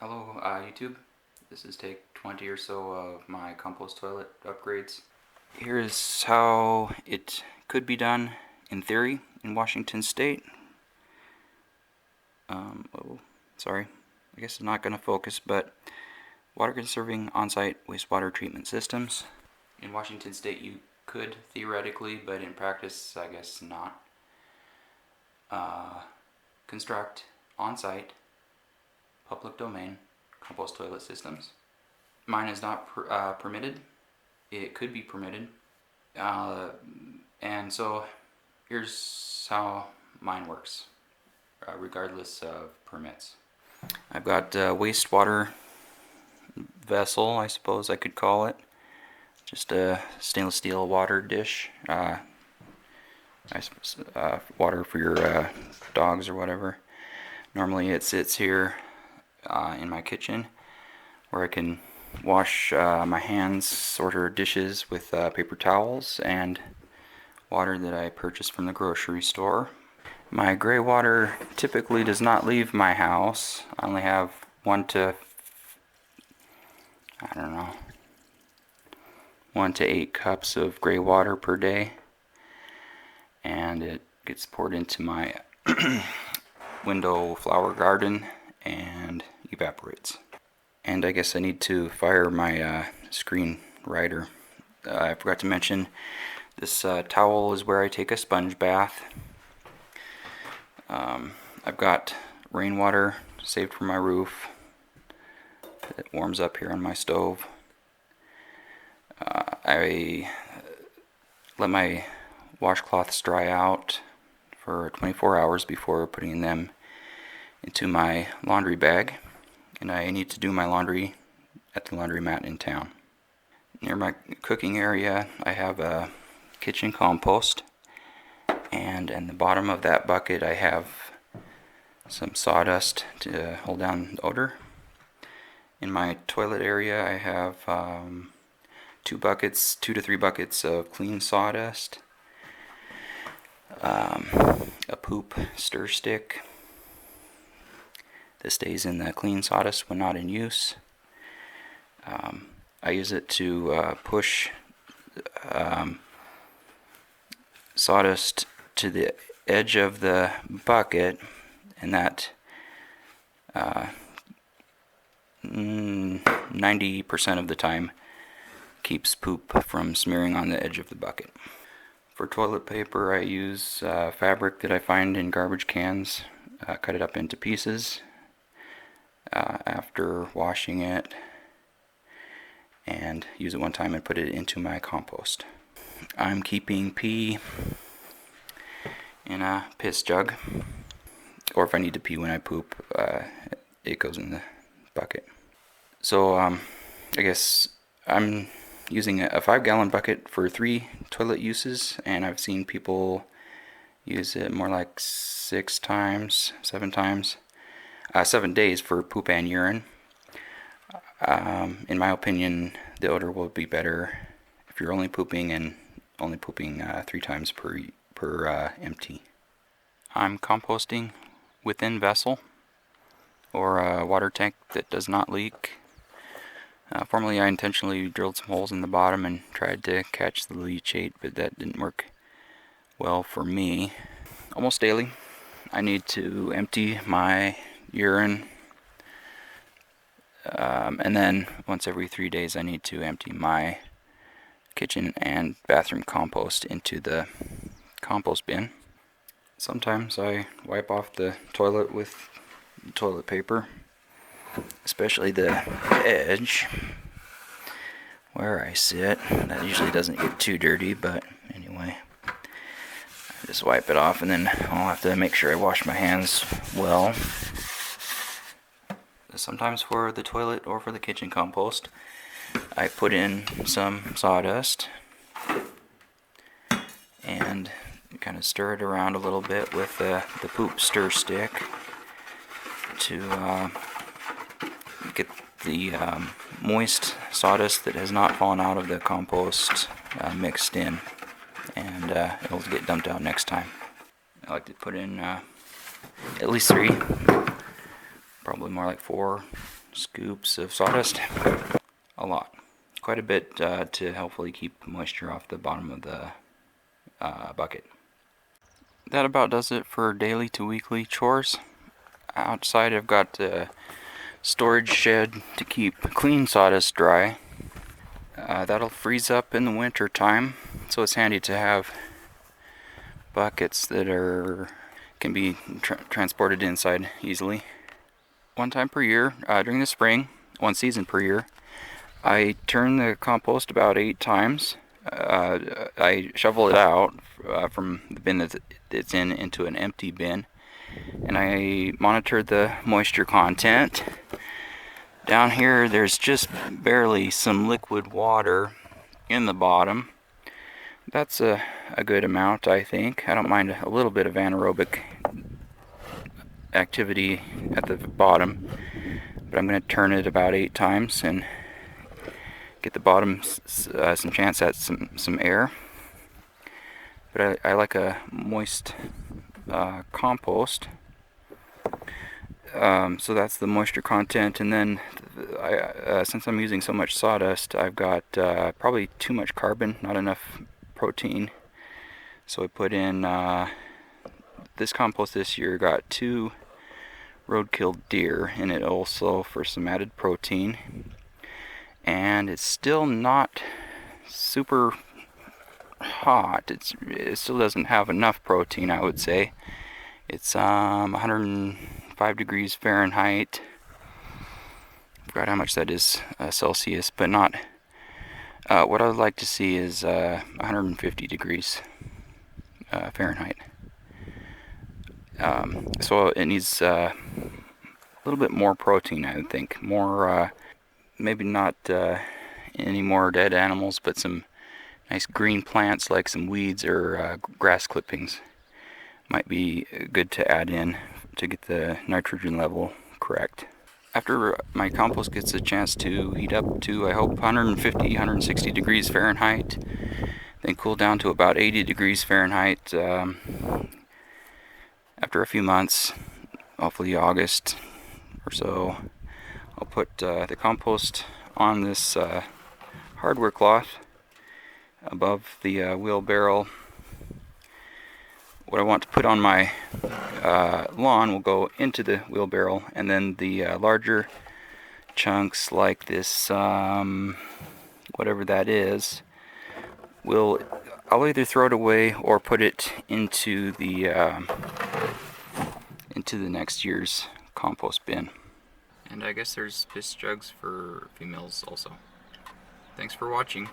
Hello YouTube, this is take 20 or so of my compost toilet upgrades. Here is how it could be done in theory in Washington State. Oh, sorry, I guess it's not going to focus, but water conserving on-site wastewater treatment systems. In Washington State you could theoretically, but in practice I guess not, construct on-site public domain compost toilet systems. Mine is not permitted. It could be permitted, and so here's how mine works, regardless of permits. I've got a wastewater vessel, I suppose I could call it, just a stainless steel water dish, water for your dogs or whatever. Normally it sits here in my kitchen where I can wash my hands, order dishes with paper towels and water that I purchased from the grocery store. My gray water typically does not leave my house. I only have 1 to 8 cups of gray water per day, and it gets poured into my window flower garden and evaporates. And I guess I need to fire my screen writer. I forgot to mention this towel is where I take a sponge bath. I've got rainwater saved from my roof. It warms up here on my stove. I let my washcloths dry out for 24 hours before putting them into my laundry bag, and I need to do my laundry at the laundromat in town. Near my cooking area I have a kitchen compost, and in the bottom of that bucket I have some sawdust to hold down the odor. In my toilet area I have 2 to 3 buckets of clean sawdust, a poop stir stick. This stays in the clean sawdust when not in use. I use it to push sawdust to the edge of the bucket, and that 90% of the time keeps poop from smearing on the edge of the bucket. For toilet paper I use fabric that I find in garbage cans, cut it up into pieces after washing it, and use it one time and put it into my compost. I'm keeping pee in a piss jug, or if I need to pee when I poop, it goes in the bucket. So I guess I'm using a 5-gallon bucket for 3 toilet uses, and I've seen people use it more like 7 days for poop and urine. In my opinion, the odor will be better if you're only pooping 3 times per empty. I'm composting within vessel or a water tank that does not leak. Formerly I intentionally drilled some holes in the bottom and tried to catch the leachate, but that didn't work well for me. Almost daily I need to empty my urine, and then once every 3 days I need to empty my kitchen and bathroom compost into the compost bin. Sometimes I wipe off the toilet with toilet paper, especially the edge where I sit. That usually doesn't get too dirty, but anyway, I just wipe it off, and then I'll have to make sure I wash my hands well. Sometimes for the toilet or for the kitchen compost I put in some sawdust and kind of stir it around a little bit with the poop stir stick to get the moist sawdust that has not fallen out of the compost mixed in, and it'll get dumped out next time. I like to put in at least 3, probably more like 4 scoops of sawdust. A lot. Quite a bit to hopefully keep moisture off the bottom of the bucket. That about does it for daily to weekly chores. Outside I've got a storage shed to keep clean sawdust dry. That'll freeze up in the winter time, so it's handy to have buckets that can be transported inside easily. One time per year, during the spring, one season per year, I turn the compost about 8 times. I shovel it out from the bin that it's in into an empty bin, and I monitor the moisture content. Down here there's just barely some liquid water in the bottom. That's a good amount, I think. I don't mind a little bit of anaerobic activity at the bottom, but I'm going to turn it about 8 times and get the bottom some chance at some air. But I like a moist compost. So that's the moisture content, and then since I'm using so much sawdust, I've got probably too much carbon, not enough protein. So I put in this compost this year got 2 roadkill deer in it also for some added protein, and it's still not super hot. It still doesn't have enough protein, I would say. It's 105 degrees Fahrenheit. I forgot how much that is Celsius, but not. What I would like to see is 150 degrees Fahrenheit. So it needs a little bit more protein, I would think. More, maybe not any more dead animals, but some nice green plants like some weeds or grass clippings might be good to add in to get the nitrogen level correct. After my compost gets a chance to heat up to, I hope, 150, 160 degrees Fahrenheit, then cool down to about 80 degrees Fahrenheit after a few months, hopefully August or so, I'll put the compost on this hardware cloth above the wheelbarrow. What I want to put on my lawn will go into the wheelbarrow, and then the larger chunks like this, whatever that is, I'll either throw it away or put it into the next year's compost bin. And I guess there's piss jugs for females also. Thanks for watching.